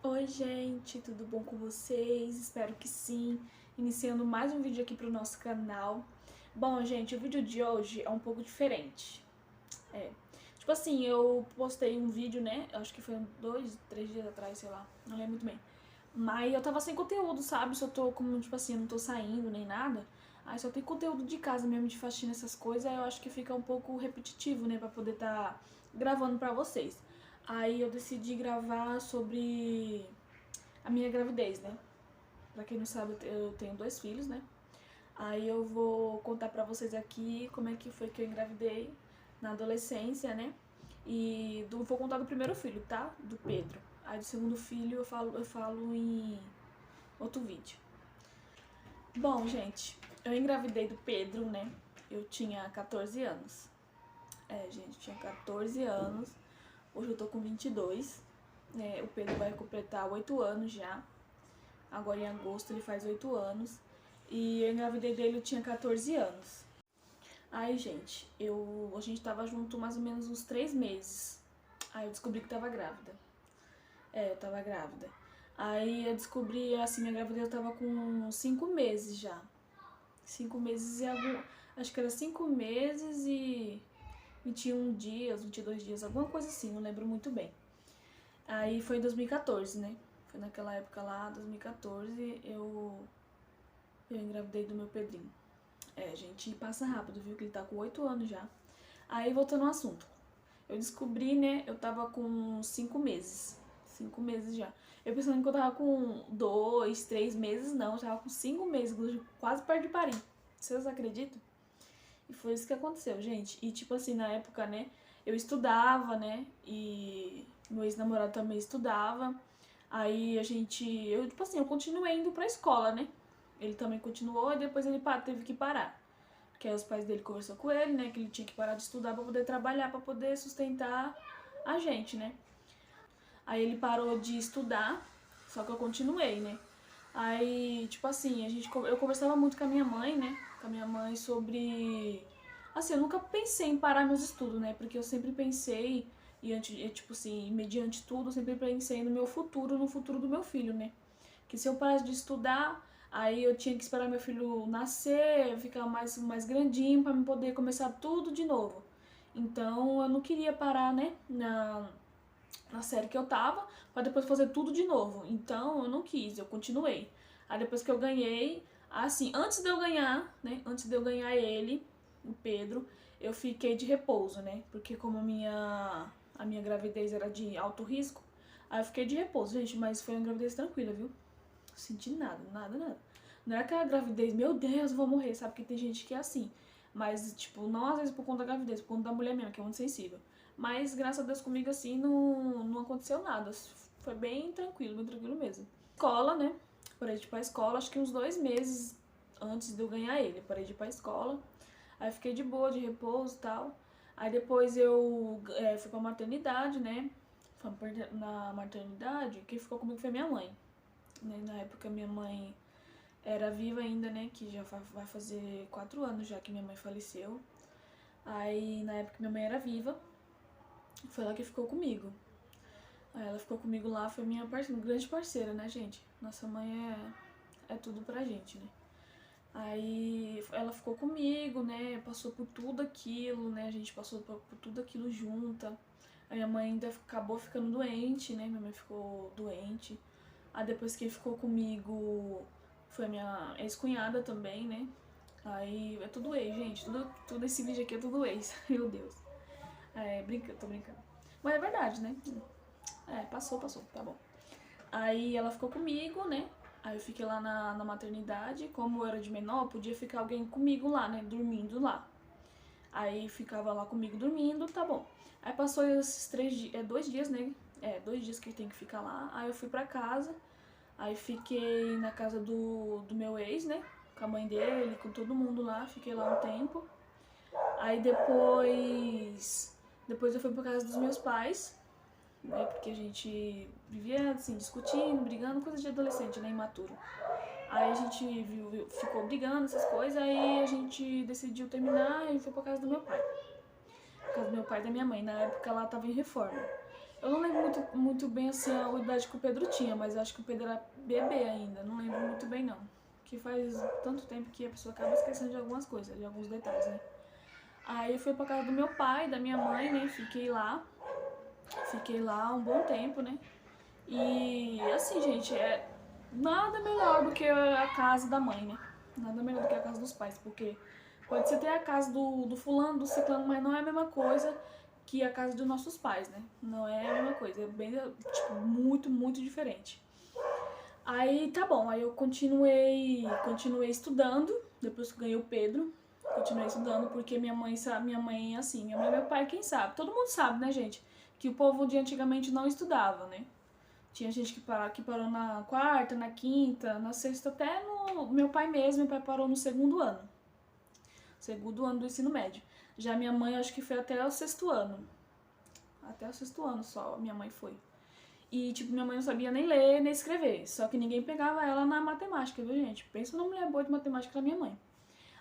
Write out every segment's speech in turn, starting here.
Oi gente, tudo bom com vocês? Espero que sim. Iniciando mais um vídeo aqui pro nosso canal. Bom, gente, o vídeo de hoje é um pouco diferente. É, tipo assim, eu postei um vídeo, né? Acho que foi 2, 3 dias atrás, sei lá, não lembro muito bem. Mas eu tava sem conteúdo, sabe? Só tô como, tipo assim, eu não tô saindo nem nada. Aí só tem conteúdo de casa mesmo, de faxina, essas coisas. Aí eu acho que fica um pouco repetitivo, né? Pra poder tá gravando pra vocês. Aí eu decidi gravar sobre a minha gravidez, né? Pra quem não sabe, eu tenho 2 filhos, né? Aí eu vou contar pra vocês aqui como é que foi que eu engravidei na adolescência, né? Vou contar do primeiro filho, tá? Do Pedro. Aí do segundo filho eu falo em outro vídeo. Bom, gente, eu engravidei do Pedro, né? Eu tinha 14 anos. Gente, eu tinha 14 anos. Hoje eu tô com 22. Né? O Pedro vai completar 8 anos já. Agora em agosto ele faz 8 anos. E eu engravidei dele, eu tinha 14 anos. Aí, gente, a gente tava junto mais ou menos uns 3 meses. Aí eu descobri que tava grávida. Eu tava grávida. Aí eu descobri, assim, minha gravidez eu tava com 5 meses já. 5 meses e algum. Acho que era 5 meses e 21 dias, 22 dias, alguma coisa assim, não lembro muito bem. Aí foi em 2014, né? Foi naquela época lá, 2014, eu engravidei do meu Pedrinho. Gente, passa rápido, viu? Que ele tá com 8 anos já. Aí, voltando ao assunto. Eu descobri, né? Eu tava com 5 meses. 5 meses já. Eu pensando que eu tava com 2, 3 meses, não. Eu tava com 5 meses, quase perto de parir. Vocês acreditam? E foi isso que aconteceu, gente. E, tipo assim, na época, né? Eu estudava, né? E meu ex-namorado também estudava. Aí a gente. Tipo assim, eu continuei indo pra escola, né? Ele também continuou e depois ele teve que parar. Porque aí os pais dele conversou com ele, né? Que ele tinha que parar de estudar pra poder trabalhar, pra poder sustentar a gente, né? Aí ele parou de estudar, só que eu continuei, né? Aí, tipo assim, eu conversava muito com a minha mãe, né? Com a minha mãe sobre. Assim, eu nunca pensei em parar meus estudos, né? Porque eu sempre pensei, tipo assim, mediante tudo, eu sempre pensei no meu futuro, no futuro do meu filho, né? Que se eu parasse de estudar, aí eu tinha que esperar meu filho nascer, ficar mais grandinho para me poder começar tudo de novo. Então eu não queria parar, né, na série que eu tava, para depois fazer tudo de novo. Então eu não quis, eu continuei. Aí depois que eu ganhei, assim, antes de eu ganhar, né, antes de eu ganhar ele, o Pedro, eu fiquei de repouso, né, porque como a minha gravidez era de alto risco, aí eu fiquei de repouso, gente, mas foi uma gravidez tranquila, viu? Senti nada, nada, nada. Não era aquela gravidez, meu Deus, eu vou morrer, sabe? Porque tem gente que é assim. Mas, tipo, não às vezes por conta da gravidez, por conta da mulher mesmo, que é muito sensível. Mas, graças a Deus, comigo assim, não aconteceu nada. Foi bem tranquilo mesmo. Escola, né? Parei de ir pra escola, acho que uns 2 meses antes de eu ganhar ele. Parei de ir pra escola. Aí fiquei de boa, de repouso e tal. Aí depois eu fui pra maternidade, né? Na maternidade, quem ficou comigo foi minha mãe, né? Na época minha mãe era viva ainda, né? Que já vai fazer 4 anos já que minha mãe faleceu. Aí na época minha mãe era viva, foi ela que ficou comigo. Aí ela ficou comigo lá, foi minha grande parceira, né, gente? Nossa mãe é tudo pra gente, né? Aí ela ficou comigo, né? Passou por tudo aquilo, né? A gente passou por tudo aquilo junta. A minha mãe ainda acabou ficando doente, né? Minha mãe ficou doente. Aí depois quem ficou comigo foi a minha ex-cunhada também, né? Aí é tudo ex, gente. Tudo esse vídeo aqui é tudo ex. Meu Deus. Tô brincando. Mas é verdade, né? Passou, tá bom. Aí ela ficou comigo, né? Aí eu fiquei lá na maternidade. Como eu era de menor, podia ficar alguém comigo lá, né? Dormindo lá. Aí ficava lá comigo dormindo, tá bom. Aí passou esses 3 dias, 2 dias, né? 2 dias que tem que ficar lá. Aí eu fui pra casa. Aí fiquei na casa do meu ex, né? Com a mãe dele, com todo mundo lá. Fiquei lá um tempo. Aí depois eu fui pra casa dos meus pais, né? Porque a gente vivia assim, discutindo, brigando, coisa de adolescente, né? Imaturo. Aí a gente ficou brigando, essas coisas, aí a gente decidiu terminar e foi pra casa do meu pai. Casa do meu pai e da minha mãe. Na época ela tava em reforma. Eu não lembro muito bem assim a idade que o Pedro tinha, mas acho que o Pedro era bebê ainda, não lembro muito bem não. Que faz tanto tempo que a pessoa acaba esquecendo de algumas coisas, de alguns detalhes, né? Aí eu fui pra casa do meu pai, da minha mãe, né? Fiquei lá um bom tempo, né? E assim, gente, é nada melhor do que a casa da mãe, né? Nada melhor do que a casa dos pais, porque pode ser ter a casa do fulano, do ciclano, mas não é a mesma coisa que a casa dos nossos pais, né? Não é a mesma coisa, é bem, tipo, muito diferente. Aí tá bom, aí eu continuei estudando, depois que eu ganhei o Pedro, continuei estudando porque minha mãe assim, minha mãe e meu pai, quem sabe? Todo mundo sabe, né, gente? Que o povo de antigamente não estudava, né? Tinha gente que parou na quarta, na quinta, na sexta, até no. Meu pai parou no segundo ano do ensino médio. Já minha mãe, acho que foi até o sexto ano. Até o sexto ano só, minha mãe foi. E, tipo, minha mãe não sabia nem ler, nem escrever. Só que ninguém pegava ela na matemática, viu, gente? Pensa numa mulher boa de matemática da minha mãe.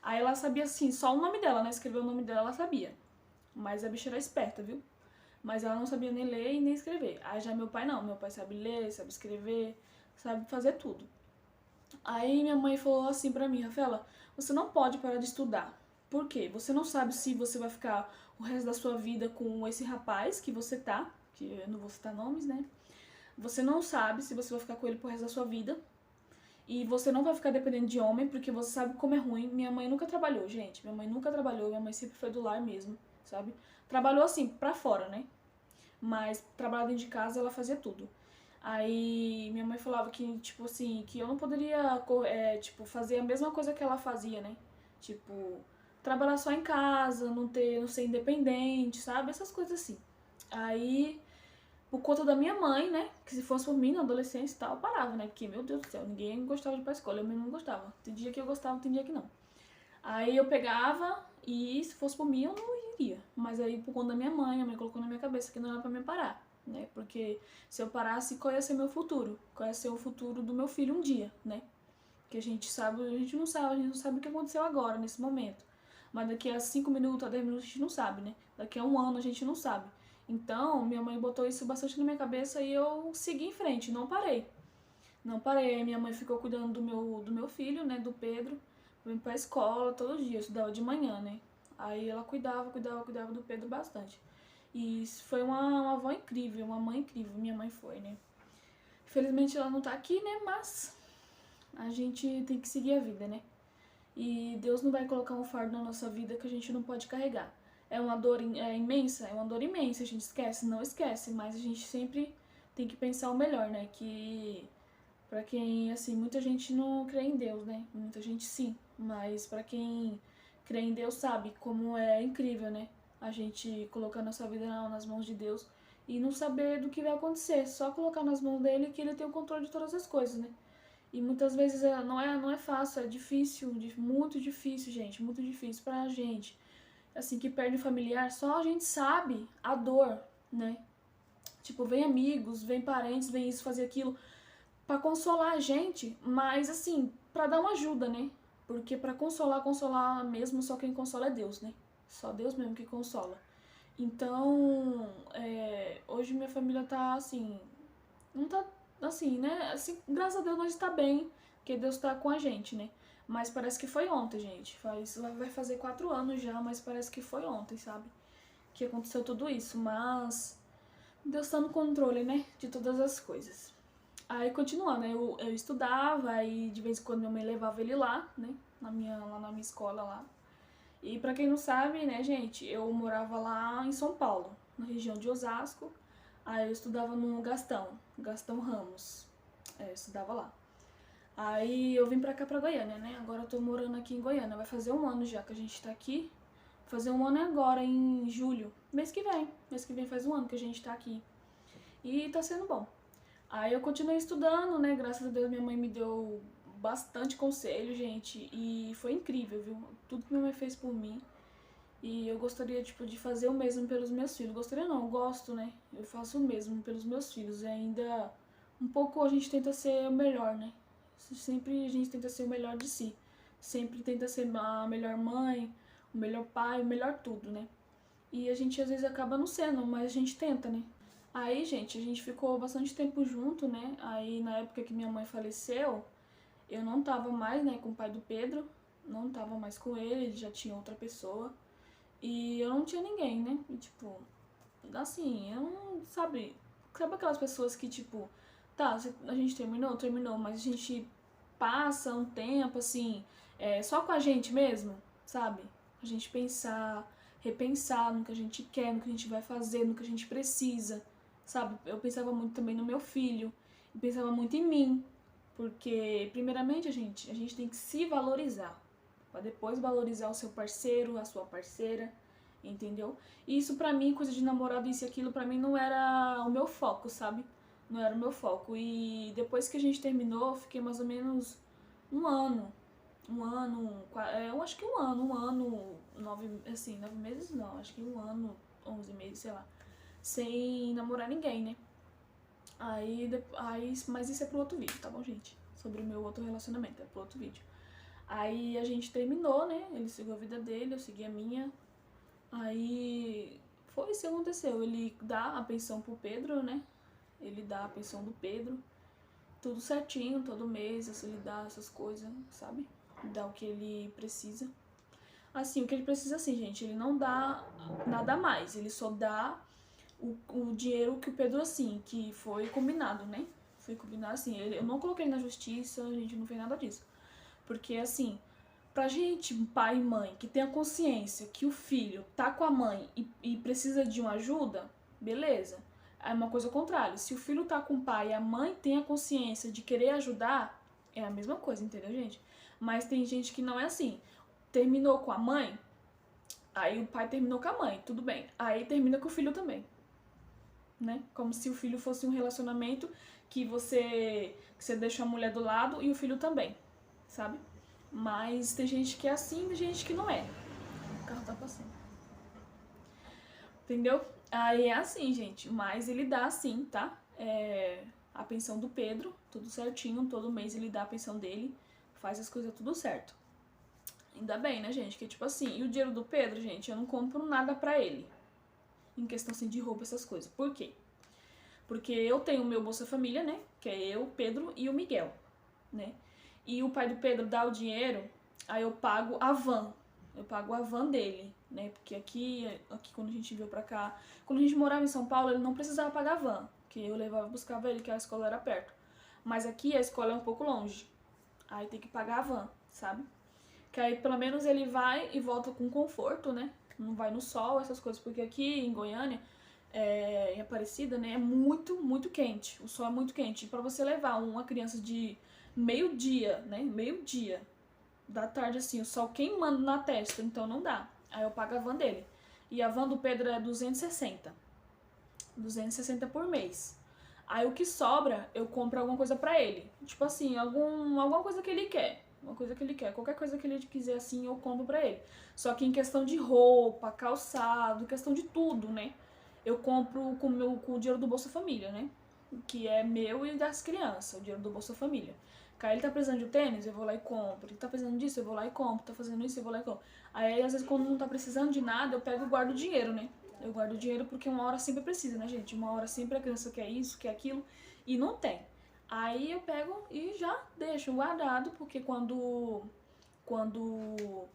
Aí ela sabia, assim, só o nome dela, né? Escrever o nome dela, ela sabia. Mas a bicha era esperta, viu? Mas ela não sabia nem ler e nem escrever. Aí já meu pai não. Meu pai sabe ler, sabe escrever, sabe fazer tudo. Aí minha mãe falou assim pra mim, Rafaela, você não pode parar de estudar. Por quê? Você não sabe se você vai ficar o resto da sua vida com esse rapaz que você tá, que eu não vou citar nomes, né? Você não sabe se você vai ficar com ele pro resto da sua vida. E você não vai ficar dependendo de homem, porque você sabe como é ruim. Minha mãe nunca trabalhou, gente. Minha mãe nunca trabalhou, minha mãe sempre foi do lar mesmo, sabe? Trabalhou assim, pra fora, né? Mas trabalhar dentro de casa ela fazia tudo. Aí minha mãe falava que, tipo assim, que eu não poderia, tipo, fazer a mesma coisa que ela fazia, né? Tipo, trabalhar só em casa, não ser independente, sabe? Essas coisas assim. Aí, por conta da minha mãe, né? Que se fosse por mim na adolescência e tal, eu parava, né? Porque, meu Deus do céu, ninguém gostava de ir pra escola, eu mesmo não gostava. Tem dia que eu gostava, tem dia que não. Aí eu pegava e se fosse por mim eu não iria. Mas aí por conta da minha mãe, a mãe colocou na minha cabeça que não era pra me parar, né? Porque se eu parasse, qual ia ser meu futuro? Qual ia ser o futuro do meu filho um dia, né? Que a gente não sabe o que aconteceu agora, nesse momento. Mas daqui a 5 minutos, a 10 minutos a gente não sabe, né? Daqui a um ano a gente não sabe. Então, minha mãe botou isso bastante na minha cabeça e eu segui em frente, não parei. Não parei, aí minha mãe ficou cuidando do meu filho, né, do Pedro, pra ir pra escola todos os dias, eu estudava de manhã, né. Aí ela cuidava do Pedro bastante. E foi uma avó incrível, uma mãe incrível, minha mãe foi, né. Infelizmente ela não tá aqui, né, mas a gente tem que seguir a vida, né. E Deus não vai colocar um fardo na nossa vida que a gente não pode carregar. É uma dor imensa, é uma dor imensa, a gente esquece, não esquece, mas a gente sempre tem que pensar o melhor, né, que pra quem, assim, muita gente não crê em Deus, né? Muita gente sim, mas pra quem crê em Deus sabe como é incrível, né? A gente colocar nossa vida nas mãos de Deus e não saber do que vai acontecer, só colocar nas mãos dele que ele tem o controle de todas as coisas, né? E muitas vezes não é fácil, é difícil, muito difícil, gente, muito difícil pra gente. Assim, que perde um familiar, só a gente sabe a dor, né? Tipo, vem amigos, vem parentes, vem isso, fazer aquilo pra consolar a gente, mas assim, pra dar uma ajuda, né? Porque pra consolar mesmo, só quem consola é Deus, né? Só Deus mesmo que consola. Então, hoje minha família tá assim, não tá assim, né? Assim, graças a Deus nós está bem, porque Deus tá com a gente, né? Mas parece que foi ontem, gente. Vai fazer 4 anos já, mas parece que foi ontem, sabe? Que aconteceu tudo isso. Mas Deus tá no controle, né? De todas as coisas. Aí continuando, né? Eu estudava e de vez em quando minha mãe levava ele lá, né? Lá na minha escola lá. E pra quem não sabe, né, gente, eu morava lá em São Paulo, na região de Osasco. Aí eu estudava no Gastão Ramos. Eu estudava lá. Aí eu vim pra cá, pra Goiânia, né? Agora eu tô morando aqui em Goiânia. Vai fazer um ano já que a gente tá aqui. Fazer um ano agora, em julho. Mês que vem. Mês que vem faz um ano que a gente tá aqui. E tá sendo bom. Aí eu continuei estudando, né? Graças a Deus minha mãe me deu bastante conselho, gente. E foi incrível, viu? Tudo que minha mãe fez por mim. E eu gostaria, tipo, de fazer o mesmo pelos meus filhos. Gostaria não, eu gosto, né? Eu faço o mesmo pelos meus filhos. E ainda um pouco a gente tenta ser o melhor, né? Sempre a gente tenta ser o melhor de si. Sempre tenta ser a melhor mãe, o melhor pai, o melhor tudo, né? E a gente às vezes acaba não sendo, mas a gente tenta, né? Aí, gente, a gente ficou bastante tempo junto, né? Aí, na época que minha mãe faleceu, eu não tava mais, né, com o pai do Pedro, não tava mais com ele já tinha outra pessoa. E eu não tinha ninguém, né? E, tipo, assim, eu não, sabe aquelas pessoas que, tipo, tá, a gente terminou, mas a gente passa um tempo, assim, só com a gente mesmo, sabe? A gente pensar, repensar no que a gente quer, no que a gente vai fazer, no que a gente precisa, sabe? Eu pensava muito também no meu filho, e pensava muito em mim, porque, primeiramente, a gente tem que se valorizar, pra depois valorizar o seu parceiro, a sua parceira, entendeu? E isso pra mim, coisa de namorado, isso e aquilo, pra mim não era o meu foco, sabe? Não era o meu foco. E depois que a gente terminou, eu fiquei mais ou menos um ano. Eu acho que um ano, 9 meses não, acho que um ano, 11 meses, sei lá, sem namorar ninguém, né? Mas isso é pro outro vídeo, tá bom, gente? Sobre o meu outro relacionamento, é pro outro vídeo. Aí a gente terminou, né? Ele seguiu a vida dele, eu segui a minha. Aí foi isso que aconteceu. Ele dá a pensão pro Pedro, né? Ele dá a pensão do Pedro. Tudo certinho, todo mês, assim, ele dá essas coisas, sabe? Dá o que ele precisa. Assim, o que ele precisa, assim, gente, ele não dá nada mais. Ele só dá o dinheiro que o Pedro, assim, que foi combinado, né? Foi combinado, assim. Eu não coloquei ele na justiça, a gente não fez nada disso. Porque, assim, pra gente, pai e mãe, que tem a consciência que o filho tá com a mãe e precisa de uma ajuda, beleza. É uma coisa ao contrário. Se o filho tá com o pai e a mãe tem a consciência de querer ajudar, é a mesma coisa, entendeu, gente? Mas tem gente que não é assim. Terminou com a mãe, aí o pai terminou com a mãe, tudo bem. Aí termina com o filho também, né? Como se o filho fosse um relacionamento que você deixa a mulher do lado e o filho também, sabe? Mas tem gente que é assim e tem gente que não é. O carro tá passando. Entendeu? Aí é assim, gente. Mas ele dá sim, tá? A pensão do Pedro, tudo certinho. Todo mês ele dá a pensão dele. Faz as coisas tudo certo. Ainda bem, né, gente? Que tipo assim. E o dinheiro do Pedro, gente, eu não compro nada pra ele. Em questão assim de roupa, essas coisas. Por quê? Porque eu tenho o meu Bolsa Família, né? Que é eu, Pedro e o Miguel, né? E o pai do Pedro dá o dinheiro, aí eu pago a van. Eu pago a van dele, né? Porque aqui quando a gente veio pra cá, quando a gente morava em São Paulo, ele não precisava pagar van, porque eu levava, buscava ele, que a escola era perto. Mas aqui a escola é um pouco longe. Aí tem que pagar a van, sabe? Que aí pelo menos ele vai e volta com conforto, né? Não vai no sol, essas coisas, porque aqui em Goiânia, em Aparecida, né, é muito, muito quente. O sol é muito quente. E pra você levar uma criança de meio-dia, né? Meio-dia da tarde, assim, o sol queimando na testa, então não dá. Aí eu pago a van dele. E a van do Pedro é 260. 260 por mês. Aí o que sobra, eu compro alguma coisa pra ele. Tipo assim, alguma coisa que ele quer. Uma coisa que ele quer. Qualquer coisa que ele quiser, assim, eu compro pra ele. Só que em questão de roupa, calçado, questão de tudo, né? Eu compro com o dinheiro do Bolsa Família, né? Que é meu e das crianças, o dinheiro do Bolsa Família. Aí ele tá precisando de tênis, eu vou lá e compro. Ele tá precisando disso, eu vou lá e compro. Tá fazendo isso, eu vou lá e compro. Aí, às vezes, quando não tá precisando de nada, eu pego e guardo o dinheiro, né? Eu guardo o dinheiro porque uma hora sempre precisa, né, gente? Uma hora sempre a criança quer isso, quer aquilo, e não tem. Aí eu pego e já deixo guardado, porque quando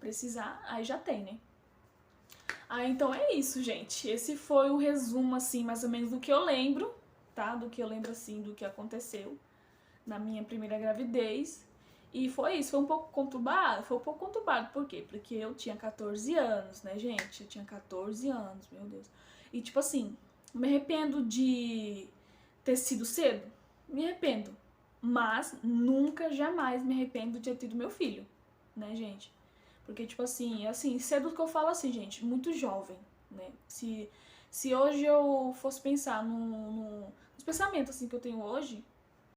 precisar, aí já tem, né? Aí então é isso, gente. Esse foi o resumo, assim, mais ou menos do que eu lembro, tá? Do que eu lembro, assim, do que aconteceu na minha primeira gravidez. E foi isso, foi um pouco conturbado? Foi um pouco conturbado, por quê? Porque eu tinha 14 anos, né, gente? Eu tinha 14 anos, meu Deus. E tipo assim, me arrependo de ter sido cedo? Me arrependo. Mas nunca, jamais me arrependo de ter tido meu filho, né, gente? Porque, tipo assim, cedo que eu falo assim, gente, muito jovem, né? Se hoje eu fosse pensar nos pensamentos assim que eu tenho hoje,